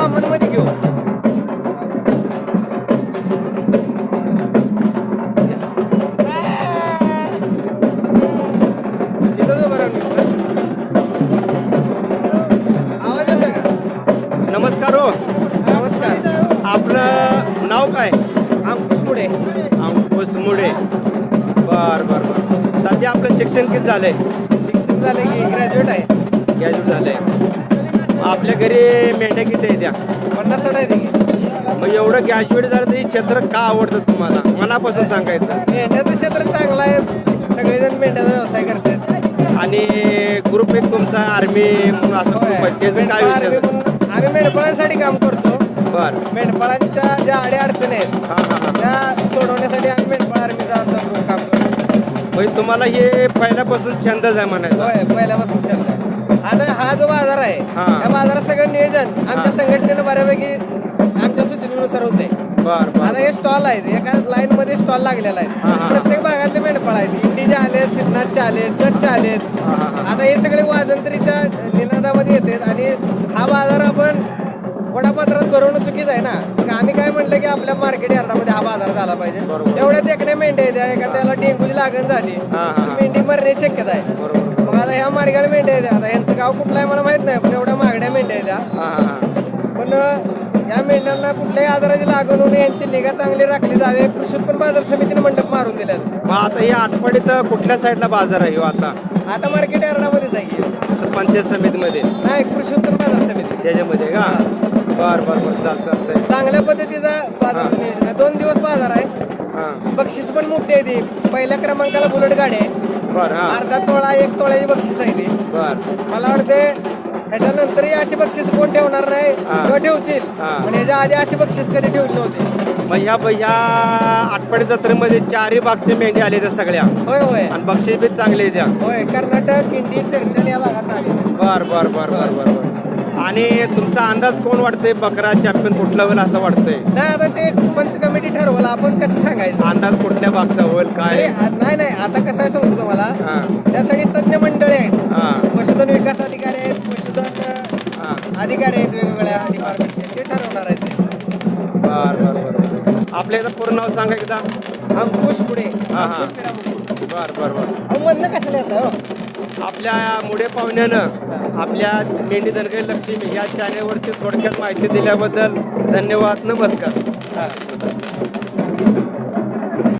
Common मध्ये घेऊ. इथंच उभं राहून घेऊ. आवाज येतोय का? नमस्कार हो. नमस्कार. आपलं नाव काय? अंकुश मुळे. अंकुश मुळे. बर बर बर. सध्या आपलं शिक्षण किती झालंय? शिक्षण झालं की ग्रॅज्युएट आहे. ग्रॅज्युएट झालंय. आपल्या घरी मेंढ्या किती आहेत त्या? 50-60 आहे ती. मग एवढं ग्रॅज्युएट झालं तर हे क्षेत्र का आवडतं तुम्हाला? मनापासून सांगायचं. मेंढ्याचं क्षेत्र चांगलं आहे. सगळेजण मेंढ्याचा व्यवसाय करतात. आणि ग्रुप एक तुमचा आर्मी म्हणून असं ग्रुप आहे त्याचं काय विषय? आम्ही मेंढपाळांसाठी काम करतो. बर. मेंढपाळांच्या ज्या अडीअडचणी आहेत हां हां हां. त्या सोडवण्यासाठी आम्ही मेंढपाळ आर्मीचा आमचा ग्रुप काम करतो. म्हणजे तुम्हाला हे पहिल्यापासून छंदच आहे म्हणायचं. होय, पहिल्यापासून छंद आहे. आता हा जो बाजार आहे हां. त्या बाजारात सगळं नियोजन आमच्या संघटनेनं बऱ्यापैकी आमच्या सूचनेनुसार होते. बर बर. आता हे स्टॉल आहेत. एका लाईन मध्ये स्टॉल लागलेला हां, आहे. हां. प्रत्येक भागातले मेंढपाळ आहेत. इंडीचे आलेत, सिद्धनाथचे आलेत, जतचे आलेत. हां हां हां. आता हे सगळे वाजंत्रीच्या निनादामध्ये येतात आणि हा बाजार आपण वडापात्रात भरवणं चुकीचं आहे ना. मग आम्ही काय म्हटलं की आपल्या मार्केट यार्डामध्ये हा बाजार झाला पाहिजे. बरोबर. एवढ्याच एकण्या मेंढ्या आहेत. एका त्याला डेंग्यूची लागण झाली हां, हां. मेंढी मरण्याची शक्यता आहे. बरोबर. मग आता ह्या मार्गाला मेंढ्या आहेत. आता यांचं गाव कुठलं आहे मला माहित नाही, पण एवढ्या मागड्या मेंढ्या आहेत त्या. हां हां हां. पण या मेंढ्यांना कुठल्याही आजाराची लागण होऊन यांची निगा चांगली राखली जावी. कृषी उत्पन्न बाजार समितीने मंडप मारून दिले. मग आता हे आटपाडीत कुठल्या साईडला बाजार आहे हो आता? आता मार्केट यार्डामध्येच आहे. पंचायत समितीमध्ये नाही, कृषी उत्पन्न बाजार समिती त्याच्यामध्ये का? बर बर बर. चालतंय. चांगल्या पद्धतीचा बाजार आहे. 2 दिवस बाजार आहे. हां. बक्षीस पण मोठी आहे ती. पहिल्या क्रमांकाला बुलेट गाडी आहे. बर. हां. अर्धा तोळा 1 तोळ्याची बक्षीस आहे ती. बर. मला वाटते ह्याच्यानंतरही अशी बक्षीस कोण ठेवणार नाही किंवा ठेवतील. हां. पण ह्याच्या आधी अशी बक्षीस कधी ठेवली नव्हती. मग ह्या आटपाडी जत्रेमध्ये 4ही भागचे मेंढे आले त्या सगळ्या होय होय आणि बक्षीस बी चांगले द्या. होय. कर्नाटक, इंडी, चडचण या भागात आली. बर बर बर बर बर बर. आणि तुमचा अंदाज कोण वाटतंय बकरा चॅम्पियन कुठला होईल असं वाटतंय? नाही, आता ते पंच कमिटी ठरवलं. आपण कसं सांगायचं? अंदाज कुठल्या भागचा होईल काय? नाही नाही, आता कसं आहे सांगतो तुम्हाला. हां. त्यासाठी तज्ञ मंडळी आहेत. हां पशुधन विकास अधिकारी आहेत, पशुधन हां. अधिकारी आहेत वेगवेगळ्या डिपार्टमेंटचे. ते ठरवणार आहेत ते. बर बर बर. आपल्या एकदा पूर्ण नाव सांगा एकदा. अंकुश पुढे. हां हां. बर बर बर. मधनं कशाला येतं हो? आपल्या मुळे पाहुण्यानं आपल्या मेंढी धनगर लक्ष्मी या चॅनेलवरती थोडक्यात माहिती दिल्याबद्दल धन्यवाद. नमस्कार. हां.